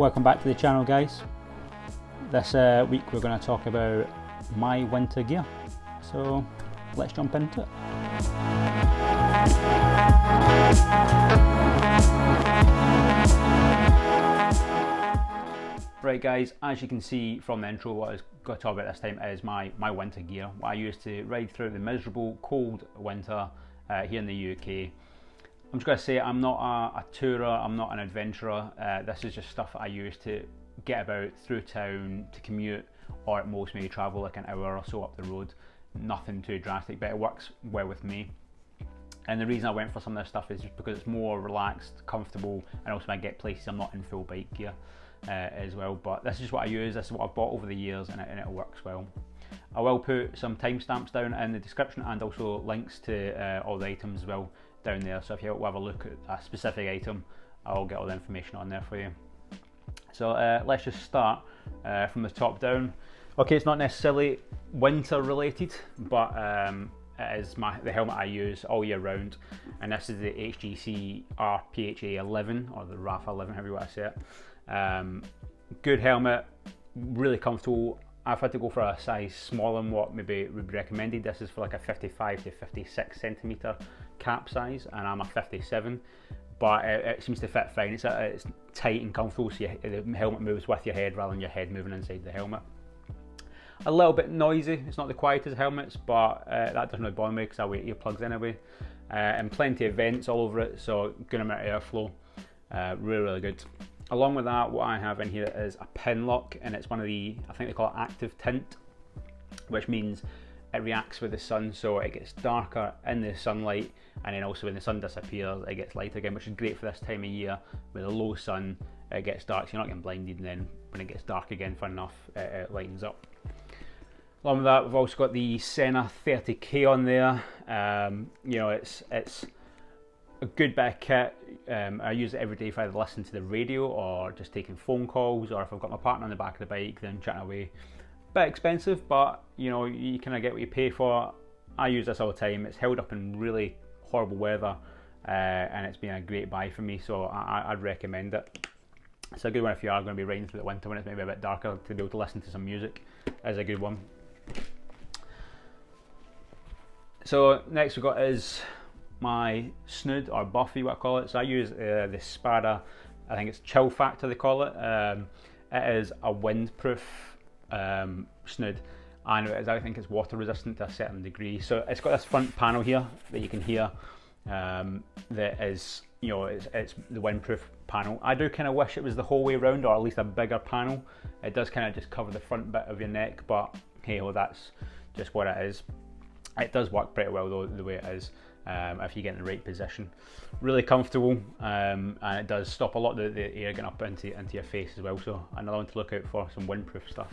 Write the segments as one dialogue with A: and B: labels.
A: Welcome back to the channel, guys. This week we're going to talk about my winter gear, so let's jump into it. Right guys, as you can see from the intro, what I was going to talk about this time is my winter gear, what I use to ride through the miserable cold winter here in the UK. I'm just going to say I'm not a tourer, I'm not an adventurer. This is just stuff that I use to get about through town, to commute, or at most maybe travel like an hour or so up the road. Nothing too drastic, but it works well with me. And the reason I went for some of this stuff is just because it's more relaxed, comfortable, and also I get places I'm not in full bike gear as well. But this is just what I use, this is what I've bought over the years, and it works well. I will put some timestamps down in the description and also links to all the items as well down there, so if you have a look at a specific item, I'll get all the information on there for you. So let's just start from the top down. Okay, it's not necessarily winter related, but it is the helmet I use all year round, and this is the HJC R-PHA 11, or the RAF 11, however you want to say it. Good helmet, really comfortable. I've had to go for a size smaller than what maybe would be recommended. This is for like a 55 to 56 centimetre cap size, and I'm a 57, but it seems to fit fine. It's tight and comfortable, so the helmet moves with your head rather than your head moving inside the helmet. A little bit noisy, it's not the quietest helmets, but that doesn't really bother me because I wear earplugs anyway. And plenty of vents all over it, so good amount of airflow. Really good. Along with that, what I have in here is a pin lock, and it's one of the, I think they call it active tint, which means it reacts with the sun, so it gets darker in the sunlight, and then also when the sun disappears it gets lighter again, which is great for this time of year. With a low sun it gets dark, so you're not getting blinded, and then when it gets dark again, fun enough, it lightens up. Along with that, we've also got the Sena 30K on there. You know, it's a good bit of kit. I use it every day if I listen to the radio or just taking phone calls, or if I've got my partner on the back of the bike, then chatting away. Bit expensive, but you know, you kind of get what you pay for. I use this all the time. It's held up in really horrible weather, and it's been a great buy for me, so I'd recommend it. It's a good one if you are going to be riding through the winter when it's maybe a bit darker, to be able to listen to some music. Is a good one. So next we've got is my snood, or buffy, what I call it. So I use the Spada, I think it's chill factor they call it. It is a windproof snood, and I think it's water resistant to a certain degree. So it's got this front panel here that you can hear, that is, you know, it's the windproof panel. I do kind of wish it was the whole way around, or at least a bigger panel. It does kind of just cover the front bit of your neck, but hey ho, that's just what it is. It does work pretty well though, the way it is, if you get in the right position. Really comfortable, and it does stop a lot of the air getting up into your face as well, so another one to look out for, some windproof stuff.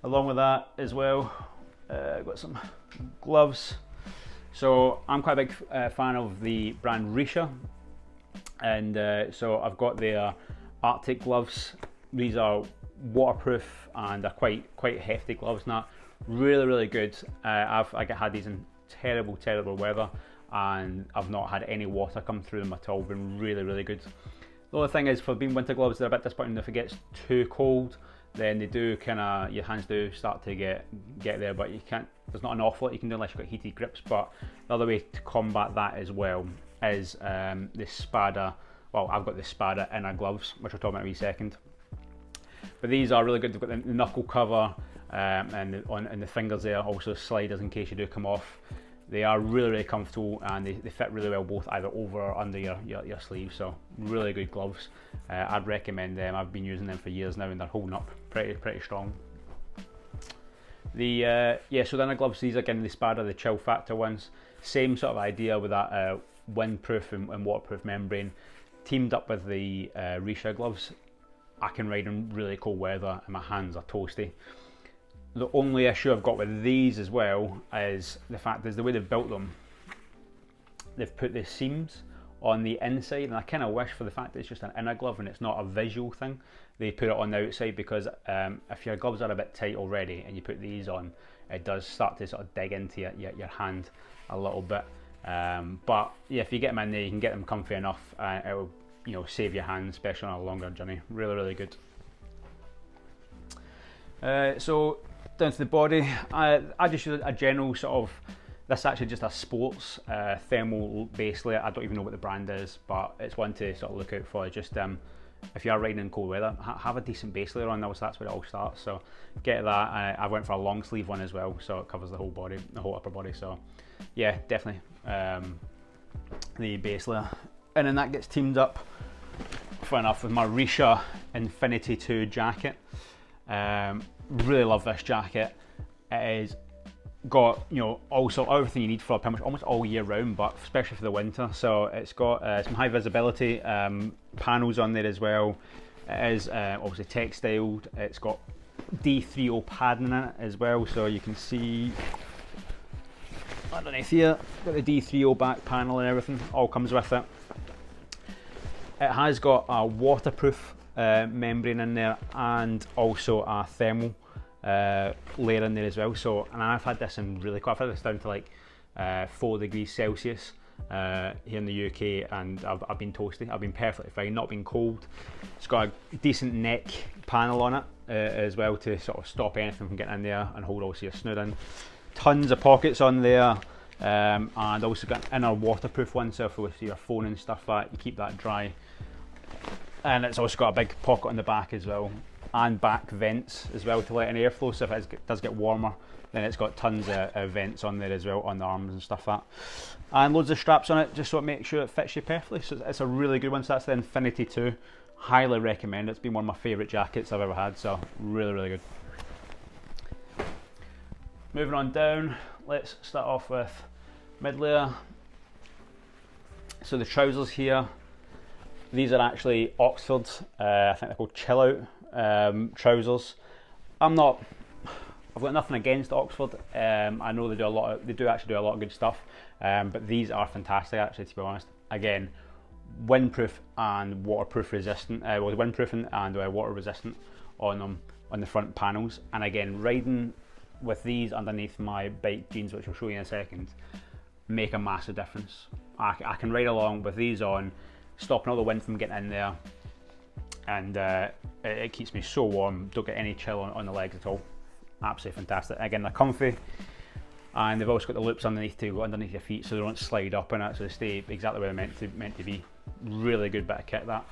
A: Along with that as well, I've got some gloves. So I'm quite a big fan of the brand Richa, and so I've got their Arctic gloves. These are waterproof and are quite hefty gloves now. Really good. I've had these in terrible weather, and I've not had any water come through them at all. Been really good. The only thing is, for being winter gloves, they're a bit disappointing if it gets too cold. Then they do your hands do start to get there, but you can't. There's not an awful lot you can do unless you've got heated grips. But the other way to combat that as well is the Spada. Well, I've got the Spada inner gloves, which I'll talk about in a wee second. But these are really good. They've got the knuckle cover, and the fingers there, also sliders in case you do come off. They are really comfortable, and they fit really well both either over or under your sleeve, so really good gloves. I'd recommend them. I've been using them for years now, and they're holding up pretty strong. So the inner gloves, these are again the Spada, the chill factor ones. Same sort of idea with that windproof and waterproof membrane, teamed up with the Richa gloves. I can ride in really cold weather and my hands are toasty. The only issue I've got with these as well is the fact is the way they've built them. They've put the seams on the inside, and I kind of wish, for the fact that it's just an inner glove and it's not a visual thing, they put it on the outside, because if your gloves are a bit tight already and you put these on, it does start to sort of dig into your hand a little bit. But yeah, if you get them in there, you can get them comfy enough, and it will you know, save your hands, especially on a longer journey. Really, really good. So down to the body, I just use a general sort of, this is actually just a sports thermal base layer. I don't even know what the brand is, but it's one to sort of look out for. Just if you are riding in cold weather, have a decent base layer on. That's where it all starts. So get that. I went for a long sleeve one as well, so it covers the whole body, the whole upper body. So yeah, definitely the base layer, and then that gets teamed up, fair enough, with my Richa Infinity 2 jacket. Really love this jacket. It is got, you know, also everything you need for pretty much almost all year round, but especially for the winter. So it's got some high visibility panels on there as well. It is obviously textiled. It's got D30 padding in it as well, so you can see underneath here, got the D30 back panel and everything, all comes with it. It has got a waterproof membrane in there, and also a thermal layer in there as well. So, and I've had this in really cold. I've had this down to like 4 degrees Celsius here in the UK, and I've been toasty. I've been perfectly fine, not been cold. It's got a decent neck panel on it as well to sort of stop anything from getting in there and hold also your snood in. Tons of pockets on there, and also got an inner waterproof one, so if with your phone and stuff like that, you keep that dry. And it's also got a big pocket on the back as well, and back vents as well to let in airflow, so if it does get warmer, then it's got tons of vents on there as well, on the arms and stuff like that. And loads of straps on it, just so it makes sure it fits you perfectly. So it's a really good one. So that's the Infinity 2. Highly recommend it. It's been one of my favourite jackets I've ever had, so really, really good. Moving on down, let's start off with mid layer. So the trousers here, these are actually Oxford, I think they're called chillout trousers. I've got nothing against Oxford. I know they do actually do a lot of good stuff, but these are fantastic actually, to be honest. Again, windproof and waterproof resistant, windproofing and water resistant on them, on the front panels. And again, riding with these underneath my bike jeans, which I'll show you in a second, make a massive difference. I can ride along with these on, stopping all the wind from getting in there, and it keeps me so warm, don't get any chill on the legs at all. Absolutely fantastic. Again, they're comfy, and they've also got the loops underneath to go underneath your feet so they don't slide up in it, so they stay exactly where they're meant to be. Really good bit of kit, that.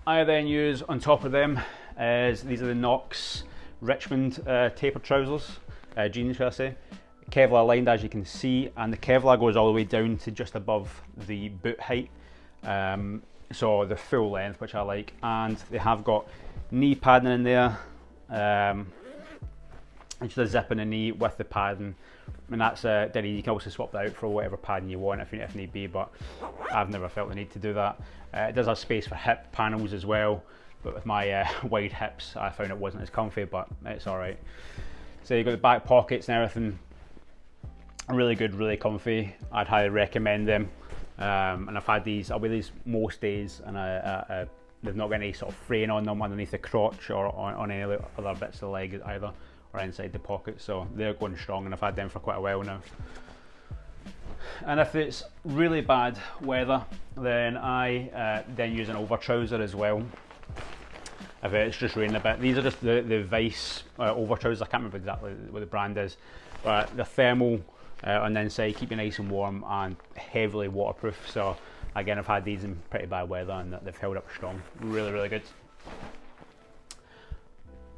A: I then use on top of them these are the Knox Richmond tapered trousers, jeans shall I say, Kevlar lined as you can see, and the Kevlar goes all the way down to just above the boot height, so the full length, which I like. And they have got knee padding in there, and just a zip in the knee with the padding, and that's Dainese. You can also swap that out for whatever padding you want if need be, but I've never felt the need to do that. It does have space for hip panels as well, but with my wide hips I found it wasn't as comfy, but it's alright. So you've got the back pockets and everything, really good, really comfy. I'd highly recommend them, and I've had these, I wear these most days, and they've not got any sort of fraying on them underneath the crotch or on any other bits of the leg either, or inside the pocket, so they're going strong, and I've had them for quite a while now. And if it's really bad weather, then I then use an over trouser as well, if it's just raining a bit. These are just the Vice over trousers. I can't remember exactly what the brand is, but they're thermal on the inside, keep you nice and warm, and heavily waterproof. So again, I've had these in pretty bad weather and they've held up strong. Really, really good.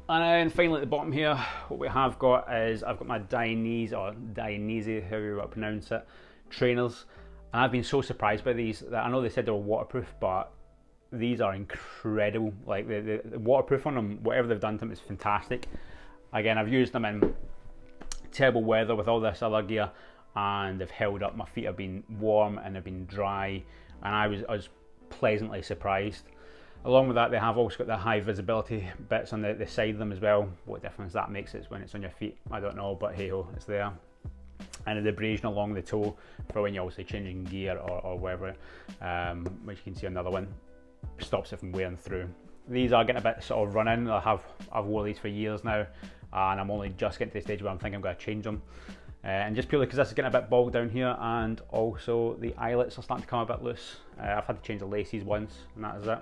A: And then finally at the bottom here, what we have got is, I've got my Dainese, or Dainese, however you want to pronounce it, trainers. And I've been so surprised by these, that I know they said they were waterproof, but these are incredible. Like the waterproof on them, whatever they've done to them is fantastic. Again, I've used them in terrible weather with all this other gear, and they've held up. My feet have been warm and they've been dry, and I was pleasantly surprised. Along with that, they have also got the high visibility bits on the side of them as well. What difference that makes it when it's on your feet, I don't know, but hey ho, it's there. And the abrasion along the toe for when you're obviously changing gear or whatever, which you can see another one, stops it from wearing through. These are getting a bit sort of run-in. I've worn these for years now, and I'm only just getting to the stage where I'm thinking I'm going to change them. and just purely because this is getting a bit bogged down here, and also the eyelets are starting to come a bit loose. I've had to change the laces once, and that is it.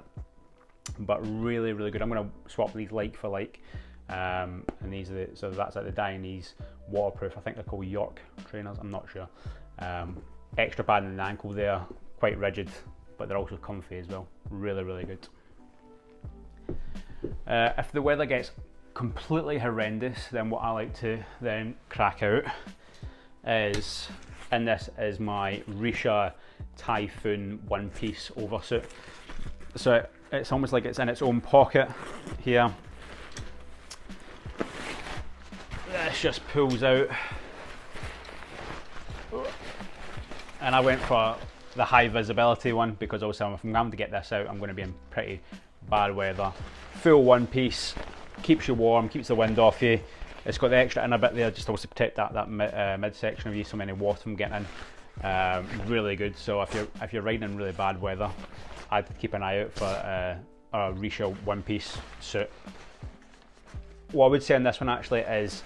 A: But really, really good. I'm going to swap these like for like, and these are so that's like the Dainese waterproof. I think they're called York trainers. I'm not sure. Extra padding in the ankle there, quite rigid, but they're also comfy as well. Really, really good. If the weather gets completely horrendous, then what I like to then crack out is, and this is my Richa Typhoon one-piece oversuit. So it's almost like it's in its own pocket here. This just pulls out, and I went for the high visibility one because also if I'm going to get this out, I'm going to be in pretty bad weather. Full one piece, keeps you warm, keeps the wind off you. It's got the extra inner bit there just to also protect that midsection of you, so many water from getting in. Really good. So if you're riding in really bad weather, I'd keep an eye out for a Richa one piece suit. What I would say on this one actually is,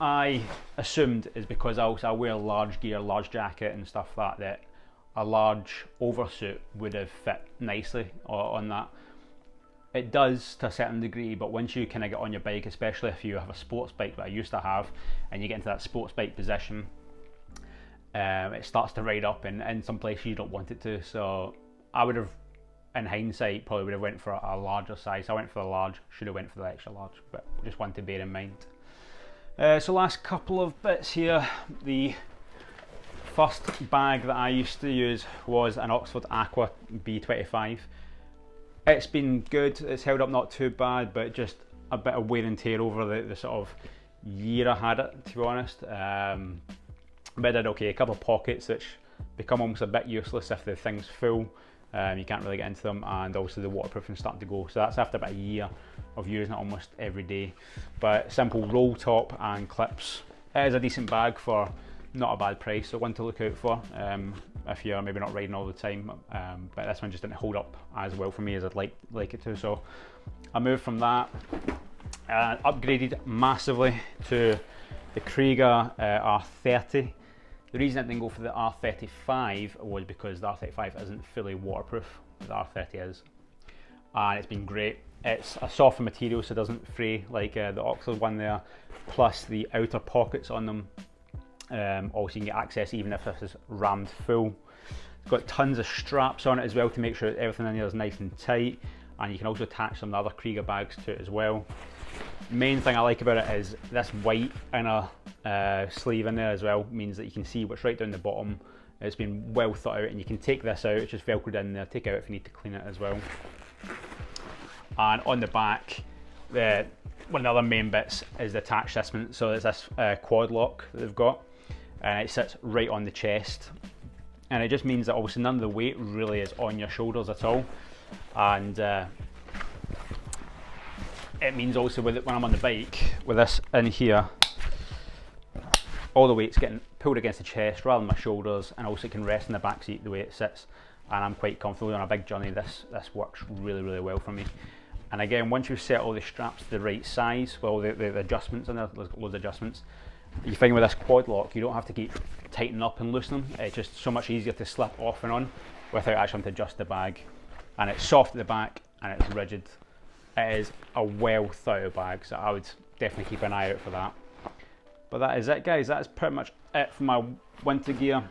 A: I assumed is because I wear large gear, large jacket and stuff like that, a large oversuit would have fit nicely on that. It does to a certain degree, but once you kind of get on your bike, especially if you have a sports bike that I used to have, and you get into that sports bike position, it starts to ride up in some places you don't want it to. So I would have, in hindsight, probably would have went for a larger size. I went for the large, should have went for the extra large, but just one to bear in mind. So last couple of bits here. The first bag that I used to use was an Oxford Aqua B25. It's been good, it's held up not too bad, but just a bit of wear and tear over the sort of year I had it, to be honest. But I did okay. A couple of pockets which become almost a bit useless if the thing's full. You can't really get into them, and also the waterproofing's starting to go. So that's after about a year of using it almost every day. But simple roll top and clips. It is a decent bag for not a bad price, so one to look out for if you're maybe not riding all the time. But this one just didn't hold up as well for me as I'd like it to. So I moved from that, upgraded massively to the Kriega R30. The reason I didn't go for the R35 was because the R35 isn't fully waterproof, the R30 is. And it's been great. It's a softer material, so it doesn't fray like the Oxford one there. Plus the outer pockets on them, also you can get access even if this is rammed full. It's got tons of straps on it as well to make sure everything in here is nice and tight. And you can also attach some other Kriega bags to it as well. Main thing I like about it is this white inner sleeve in there as well, means that you can see what's right down the bottom. It's been well thought out, and you can take this out, it's just velcroed in there, take it out if you need to clean it as well. And on the back, one of the other main bits is the attach system. So there's this quad lock that they've got, and it sits right on the chest, and it just means that obviously none of the weight really is on your shoulders at all. And it means also with it, when I'm on the bike with this in here, all the weight's getting pulled against the chest rather than my shoulders, and also it can rest in the back seat the way it sits, and I'm quite comfortable on a big journey. This works really, really well for me. And again, once you've set all the straps to the right size, well, the adjustments in there, there's loads of adjustments. You find with this quad lock, you don't have to keep tightening up and loosening them. It's just so much easier to slip off and on without actually having to adjust the bag. And it's soft at the back and it's rigid. It is a well thought out bag, so I would definitely keep an eye out for that. But that is it, guys. That is pretty much it for my winter gear.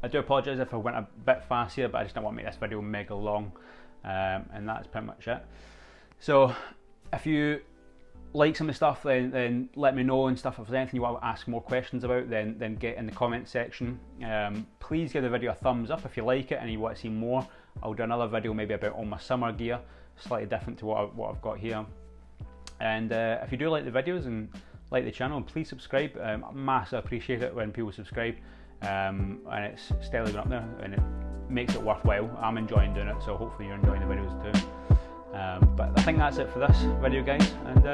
A: I do apologise if I went a bit fast here, but I just don't want to make this video mega long. And that's pretty much it. So if you like some of the stuff, then let me know and stuff. If there's anything you want to ask more questions about, then get in the comment section. Please give the video a thumbs up if you like it and you want to see more. I'll do another video maybe about all my summer gear, slightly different to what I've got here. And if you do like the videos and like the channel, please subscribe. I massively appreciate it when people subscribe, and it's steadily going up there, and it makes it worthwhile. I'm enjoying doing it, so hopefully you're enjoying the videos too. But I think that's it for this video, guys, and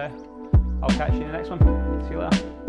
A: I'll catch you in the next one. See you later.